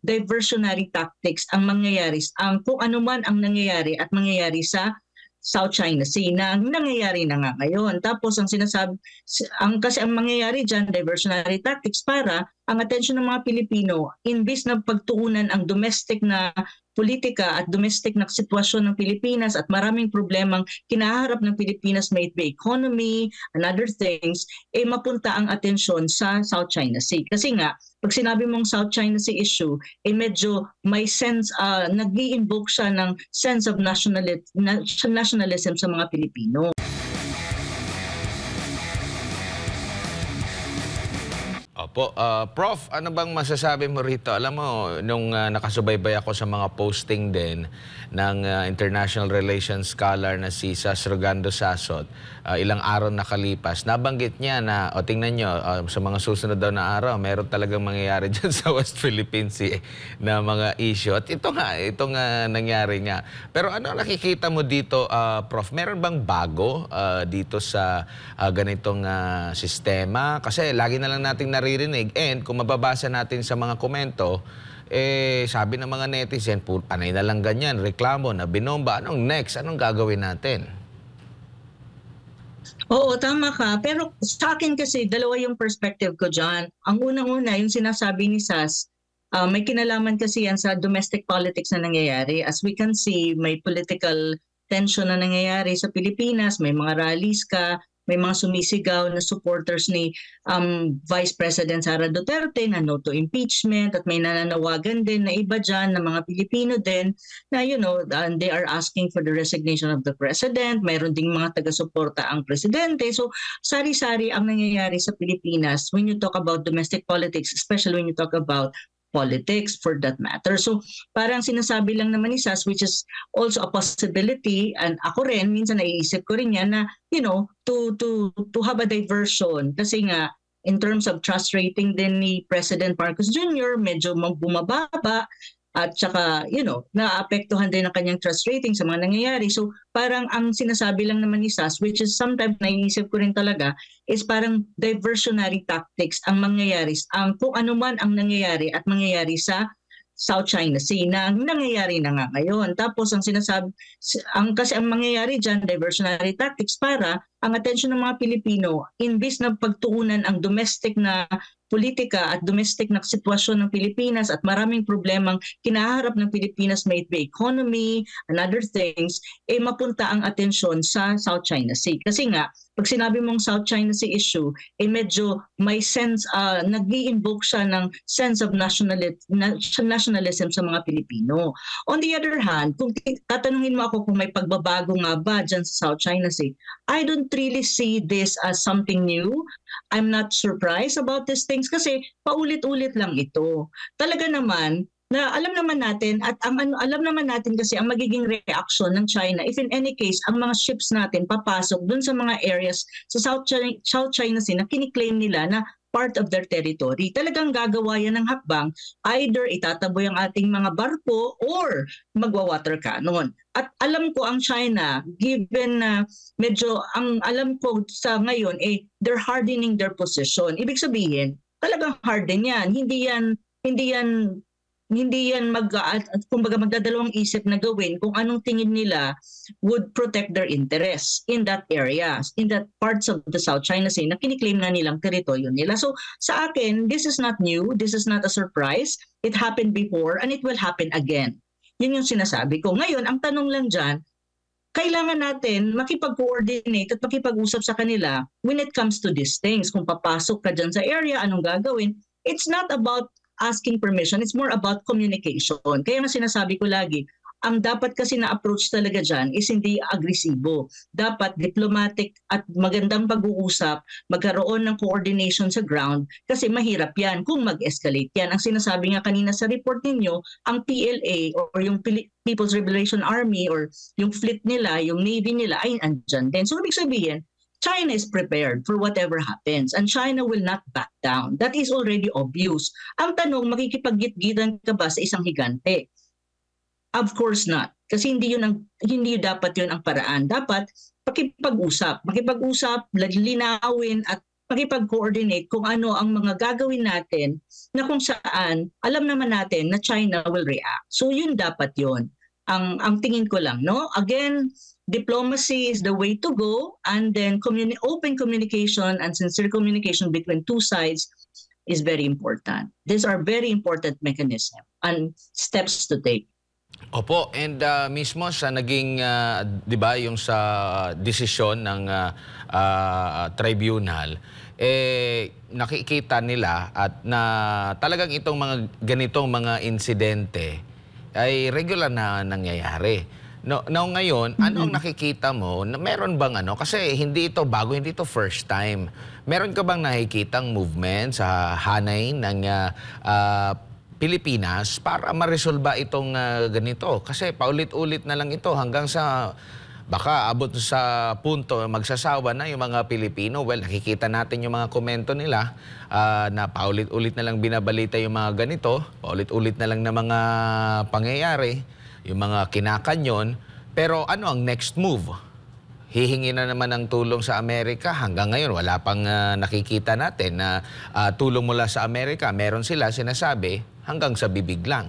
diversionary tactics ang mangyayari, kung ano man ang nangyayari at mangyayari sa South China Sea na nangyayari na nga ngayon. Tapos ang sinasabi, kasi ang mangyayari dyan, diversionary tactics para ang atensyon ng mga Pilipino, imbis na pagtuunan ang domestic na politika at domestic na sitwasyon ng Pilipinas at maraming problemang kinaharap ng Pilipinas, may it be economy and other things, mapunta ang atensyon sa South China Sea. Kasi nga, pag sinabi mong South China Sea issue, medyo may sense, nag-i-invoke siya ng sense of nationalism sa mga Pilipino. Opo. Prof, ano bang masasabi mo rito? Alam mo, nung nakasubaybay ako sa mga posting din ng international relations scholar na si Sas Rogando Sasot, ilang araw nakalipas, nabanggit niya na, tingnan nyo, sa mga susunod daw na araw, meron talagang mangyayari dyan sa West Philippine Sea na mga issue. At ito nga nangyari nga. Pero ano nakikita mo dito, Prof? Meron bang bago dito sa ganitong sistema? Kasi lagi na lang nating naririnig, and kung mababasa natin sa mga komento, sabi ng mga netizen, panay na lang ganyan, reklamo na binomba. Anong next? Anong gagawin natin? Oo, tama ka. Pero sa akin kasi, dalawa yung perspective ko dyan. Ang unang-una, yung sinasabi ni Sas, may kinalaman kasi yan sa domestic politics na nangyayari. As we can see, may political tension na nangyayari sa Pilipinas, may mga rallies ka, may mga sumisigaw na supporters ni Vice President Sara Duterte na no to impeachment, at may nananawagan din na iba dyan na mga Pilipino din na they are asking for the resignation of the President. Mayroon ding mga taga-suporta ang Presidente. So sari-sari ang nangyayari sa Pilipinas when you talk about domestic politics, especially when you talk about politics for that matter. So parang sinasabi lang naman ni Sas, which is also a possibility, and ako rin, minsan naiisip ko rin yan na, to have a diversion. Kasi nga, in terms of trust rating din ni President Marcos Jr., medyo bumababa, at saka, naapektuhan din ang kanyang trust rating sa mga nangyayari. So parang ang sinasabi lang naman ni Sas, which is sometimes naiisip ko rin talaga, is parang diversionary tactics ang mangyayari, kung ano man ang nangyayari at mangyayari sa South China Sea na nangyayari na nga ngayon. Tapos ang sinasabi, kasi ang mangyayari dyan, diversionary tactics para ang atensyon ng mga Pilipino, imbis na pagtuunan ang domestic na politika at domestic na sitwasyon ng Pilipinas at maraming problemang kinaharap ng Pilipinas, may it be economy and other things, mapunta ang atensyon sa South China Sea. Kasi nga, pag sinabi mong South China Sea issue, medyo may sense, nag-i-invoke siya ng sense of nationalism sa mga Pilipino. On the other hand, kung tatanungin mo ako kung may pagbabago nga ba dyan sa South China Sea, I don't really see this as something new. I'm not surprised about these things kasi paulit-ulit lang ito. Talaga naman, na alam naman natin at alam naman natin kasi ang magiging reaction ng China if in any case ang mga ships natin papasok dun sa mga areas sa South China Sea na kiniklaim nila na part of their territory. Talagang gagawa yan ng hakbang, either itataboy ang ating mga barko or magwa-water cannon. At alam ko ang China, given na medyo ang alam ko sa ngayon, they're hardening their position. Ibig sabihin, talagang harden yan. Hindi yan kumbaga magdadalawang isip na gawin kung anong tingin nila would protect their interests in that area, in that parts of the South China Sea na kiniklaim na nilang teritoryo nila. So sa akin, this is not new, this is not a surprise. It happened before and it will happen again. Yun yung sinasabi ko. Ngayon, ang tanong lang dyan, kailangan natin makipag-coordinate at makipag-usap sa kanila when it comes to these things. Kung papasok ka dyan sa area, anong gagawin? It's not about asking permission, it's more about communication. Kaya nga sinasabi ko lagi, ang dapat kasi na approach talaga dyan is hindi agresibo. Dapat diplomatic at magandang pag-uusap, magkaroon ng coordination sa ground kasi mahirap yan kung mag-escalate yan. Ang sinasabi nga kanina sa report ninyo, ang PLA or yung People's Liberation Army or yung fleet nila, yung navy nila ay andyan din. So ibig sabihin, China is prepared for whatever happens and China will not back down. That is already obvious. Ang tanong, makikipag-gitgitan ka ba sa isang higante? Of course not. Kasi hindi dapat yun ang paraan. Dapat makipag-usap, linawin at makipag-coordinate kung ano ang mga gagawin natin na kung saan alam naman natin na China will react. So yun dapat yun. Ang tingin ko lang, no? Again, diplomacy is the way to go, and then open communication and sincere communication between two sides is very important. These are very important mechanisms and steps to take. Opo, and mismo sa naging, 'di ba, yung sa desisyon ng tribunal, nakikita nila at na talagang itong mga ganitong mga insidente ay regular na nangyayari. Now ngayon, ano ang nakikita mo? Na meron bang kasi hindi ito bago, hindi ito first time. Meron ka bang nakikitang movement sa hanay ng Pilipinas para maresolba itong ganito? Kasi paulit-ulit na lang ito hanggang sa baka abot sa punto magsasawa na yung mga Pilipino. Well, nakikita natin yung mga komento nila na paulit-ulit na lang binabalita yung mga ganito, paulit-ulit na lang na mga pangyayari, yung mga kinakanyon. Pero ano ang next move? Hihingi na naman ng tulong sa Amerika. Hanggang ngayon, wala pang nakikita natin na tulong mula sa Amerika. Meron sila sinasabi hanggang sa bibig lang.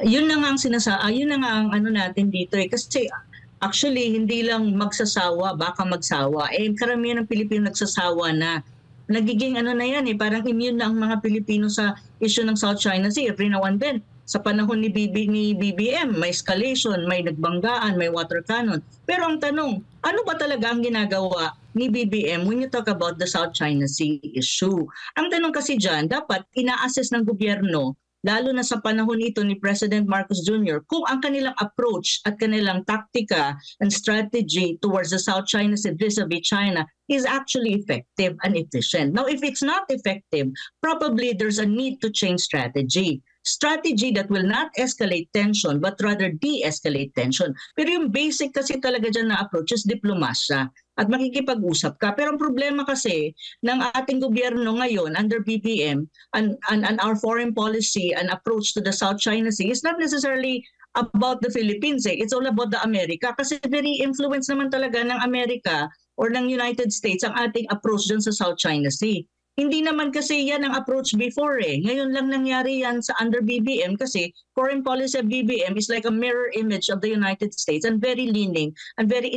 Yun na nga ang yun na nga ang natin dito kasi actually hindi lang magsasawa, baka magsawa. Karamihan ng Pilipino nagsasawa na. Nagiging na yan parang immune na ang mga Pilipino sa issue ng South China Sea. Every now and then, sa panahon ni BBM, may escalation, may nagbanggaan, may water cannon. Pero ang tanong, ano ba talaga ang ginagawa ni BBM when you talk about the South China Sea issue? Ang tanong kasi dyan, dapat ina-assess ng gobyerno, lalo na sa panahon ito ni President Marcos Jr., kung ang kanilang approach at kanilang taktika and strategy towards the South China Sea vis-a-vis China is actually effective and efficient. Now, if it's not effective, probably there's a need to change strategy. Strategy that will not escalate tension but rather de-escalate tension. Pero yung basic kasi talaga dyan na approach is diplomasya at makikipag-usap ka. Pero ang problema kasi ng ating gobyerno ngayon under BBM and our foreign policy and approach to the South China Sea is not necessarily about the Philippines. It's all about the America kasi very influence naman talaga ng Amerika or ng United States ang ating approach dyan sa South China Sea. Hindi naman kasi yan ang approach before Ngayon lang nangyari yan sa under BBM kasi foreign policy of BBM is like a mirror image of the United States and very leaning and very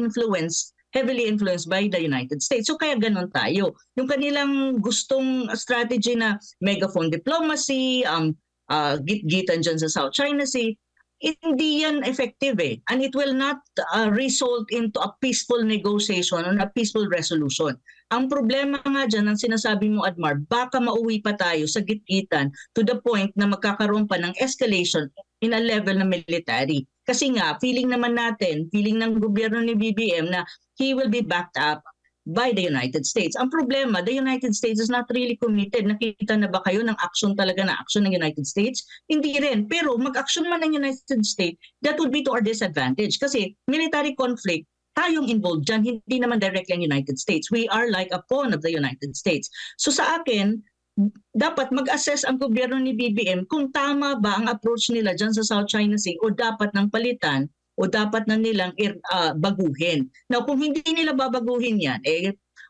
heavily influenced by the United States. So kaya ganun tayo. Yung kanilang gustong strategy na megaphone diplomacy, git-gitan dyan sa South China Sea, hindi yan effective and it will not result into a peaceful negotiation or a peaceful resolution. Ang problema nga dyan, ang sinasabi mo, Admar, baka mauwi pa tayo sa gitgitan to the point na magkakaroon pa ng escalation in a level na military. Kasi nga, feeling ng gobyerno ni BBM na he will be backed up by the United States. Ang problema, the United States is not really committed. Nakita na ba kayo ng action talaga na action ng United States? Hindi rin. Pero mag-action man ng United States, that would be to our disadvantage. Kasi military conflict, tayong involved dyan, hindi naman directly ang United States. We are like a pawn of the United States. So sa akin, dapat mag-assess ang gobyerno ni BBM kung tama ba ang approach nila dyan sa South China Sea o dapat nang palitan o dapat na nilang baguhin. Now, kung hindi nila babaguhin yan,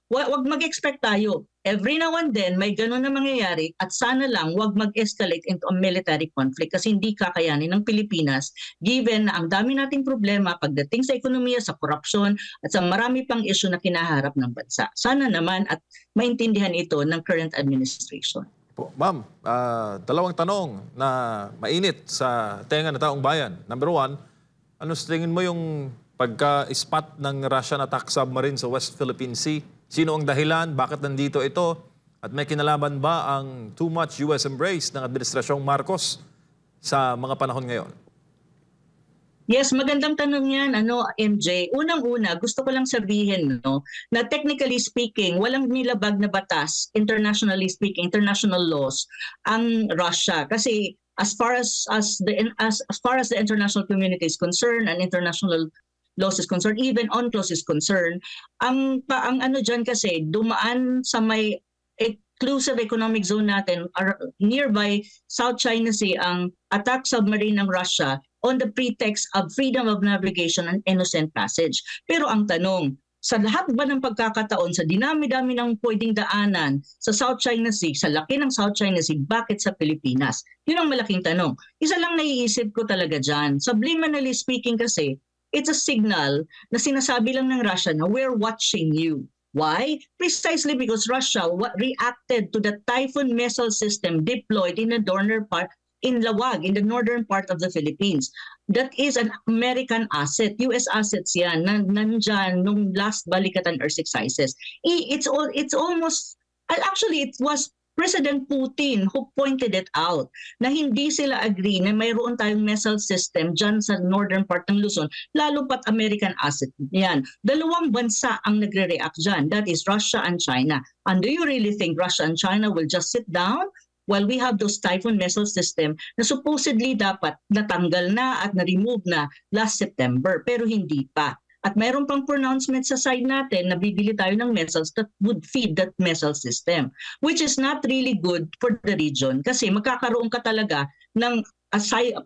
wag mag-expect tayo. Every now and then, may ganun na mangyayari at sana lang wag mag-escalate into a military conflict kasi hindi kakayanin ng Pilipinas given na ang dami nating problema pagdating sa ekonomiya, sa korupsyon at sa marami pang issue na kinaharap ng bansa. Sana naman at maintindihan ito ng current administration. Ma'am, dalawang tanong na mainit sa tenga ng taong bayan. Number one, ano sa tingin mo yung pagka-spot ng Russian attack submarine sa West Philippine Sea? Sino ang dahilan? Bakit nandito ito? At may kinalaman ba ang too much US embrace ng Administrasyong Marcos sa mga panahon ngayon? Yes, magandang tanong yan, MJ. Unang-una, gusto ko lang sabihin na technically speaking, walang nilabag na batas, internationally speaking, international laws, ang Russia. Kasi as far as the international community is concerned and international laws is concerned, even UNCLOS is concerned, ang dyan kasi dumaan sa may exclusive economic zone natin nearby South China Sea ang attack submarine ng Russia on the pretext of freedom of navigation and innocent passage. Pero ang tanong, sa lahat ba ng pagkakataon, sa dinami-dami ng pwedeng daanan sa South China Sea, sa laki ng South China Sea, bakit sa Pilipinas? Yun ang malaking tanong. Isa lang naiisip ko talaga dyan. Subliminally speaking kasi, it's a signal na sinasabi lang ng Russia na we're watching you. Why? Precisely because Russia reacted to the Typhoon missile system deployed in the northern part, in Lawag, in the northern part of the Philippines. That is an American asset, US assets yan, nandyan nung last balikatan earth exercises. It's almost, actually it was President Putin who pointed it out na hindi sila agree na mayroon tayong missile system dyan sa northern part ng Luzon, lalo pat American asset yan. Dalawang bansa ang nagre-react dyan, that is Russia and China. And do you really think Russia and China will just sit down while we have those Typhoon missile system na supposedly dapat natanggal na at na-remove na last September, pero hindi pa. At mayroon pang pronouncement sa side natin na bibili tayo ng missiles that would feed that missile system, which is not really good for the region kasi magkakaroon ka talaga ng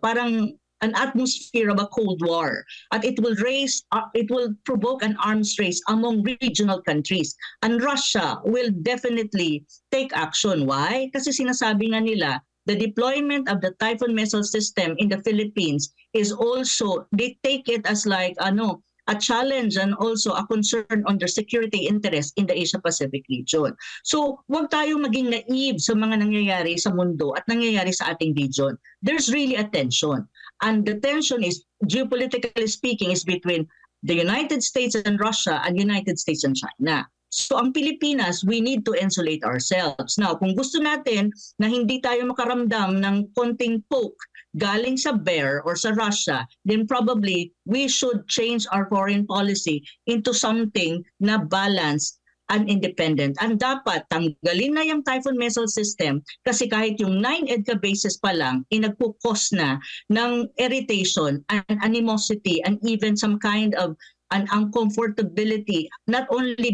parang an atmosphere of a Cold War, at it will provoke an arms race among regional countries, and Russia will definitely take action. Why? Kasi sinasabi nga nila the deployment of the Typhoon missile system in the Philippines is also, they take it as like a challenge and also a concern on their security interest in the Asia-Pacific region. So, huwag tayo maging naive sa mga nangyayari sa mundo at nangyayari sa ating region. There's really a tension. And the tension is, geopolitically speaking, is between the United States and Russia and United States and China. So, ang Pilipinas, we need to insulate ourselves. Now, kung gusto natin na hindi tayo makaramdam ng konting poke galing sa bear or sa Russia, then probably we should change our foreign policy into something na balanced and independent. And dapat tanggalin na yung Typhoon missile system kasi kahit yung 9 EDCA bases pa lang, nagpo-cause na ng irritation and animosity and even some kind of an uncomfortability not only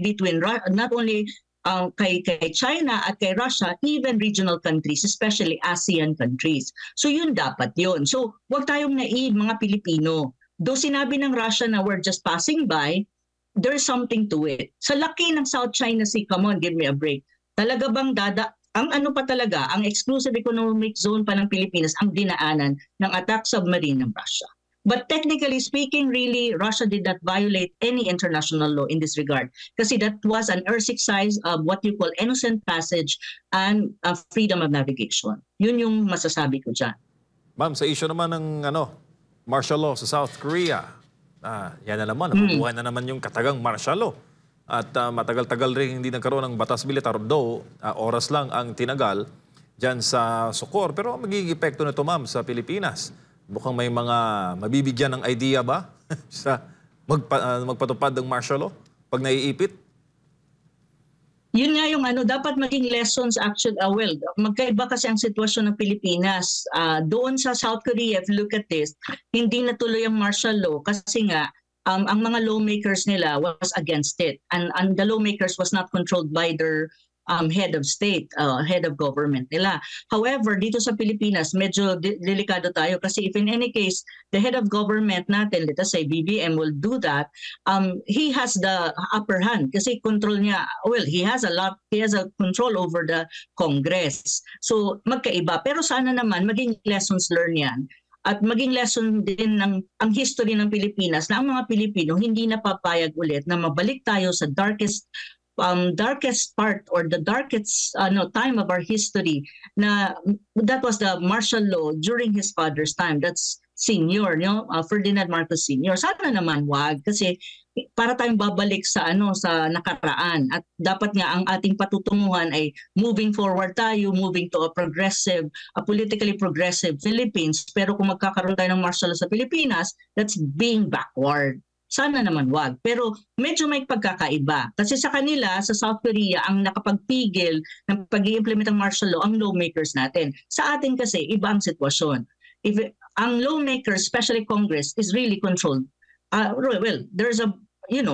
kay China at kay Russia, even regional countries, especially ASEAN countries. So yun dapat yun. So huwag tayong naive mga Pilipino. Though sinabi ng Russia na we're just passing by, there's something to it. Sa laki ng South China Sea, come on, give me a break. Talaga bang ang exclusive economic zone pa ng Pilipinas ang dinaanan ng attack submarine ng Russia. But technically speaking, really, Russia did not violate any international law in this regard kasi that was an earth exercise of what you call innocent passage and freedom of navigation. Yun yung masasabi ko dyan. Ma'am, sa issue naman ng martial law sa South Korea, yan na naman, nabubuhay na naman yung katagang martial law. At matagal-tagal rin hindi nagkaroon ng batas militar, though oras lang ang tinagal dyan sa Sukor. Pero magiging epekto nito, ma'am, sa Pilipinas. Mukhang may mga mabibigyan ng idea ba sa magpatupad ng martial law pag naiipit? Yun nga yung dapat maging lessons actually, magkaiba kasi ang sitwasyon ng Pilipinas. Doon sa South Korea, if you look at this, hindi natuloy ang martial law kasi nga ang mga lawmakers nila was against it. And the lawmakers was not controlled by their head of state, head of government nila. However, dito sa Pilipinas, medyo delikado tayo kasi if in any case, the head of government natin, let us say BBM will do that, he has the upper hand kasi control niya, he has a control over the Congress. So, magkaiba. Pero sana naman, maging lessons learned yan. At maging lesson din ang history ng Pilipinas na ang mga Pilipino hindi napapayag ulit na mabalik tayo sa darkest part or the darkest time of our history na that was the martial law during his father's time. That's senior, Ferdinand Marcos Sr. Sana naman wag kasi para tayong babalik sa sa nakaraan at dapat nga ang ating patutunguhan ay moving forward tayo, moving to a politically progressive Philippines. Pero kung magkakaroon tayo ng martial law sa Pilipinas, that's being backward. Sana naman wag. Pero medyo may pagkakaiba. Kasi sa kanila, sa South Korea, ang nakapagpigil ng pag-i-implement ng martial law, ang lawmakers natin. Sa atin kasi, iba ang sitwasyon. If ang lawmakers, especially Congress, is really controlled. There's a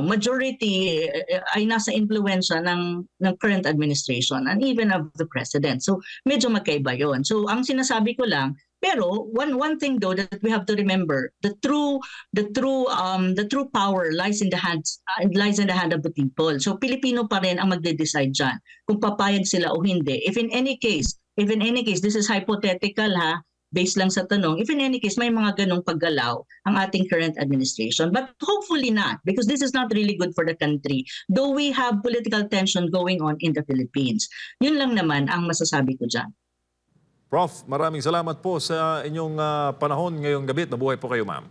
majority ay nasa impluwensya ng current administration and even of the president. So medyo magkaiba yon. So ang sinasabi ko lang, Pero one thing though that we have to remember, the true power lies in the hand of the people. So Pilipino pa rin ang magde-decide diyan kung papayag sila o hindi. If in any case, this is hypothetical ha, based lang sa tanong, if in any case may mga ganong paggalaw ang ating current administration. But hopefully not, because this is not really good for the country. Though we have political tension going on in the Philippines. Yun lang naman ang masasabi ko dyan. Prof, maraming salamat po sa inyong panahon ngayong gabi. Mabuhay po kayo, ma'am.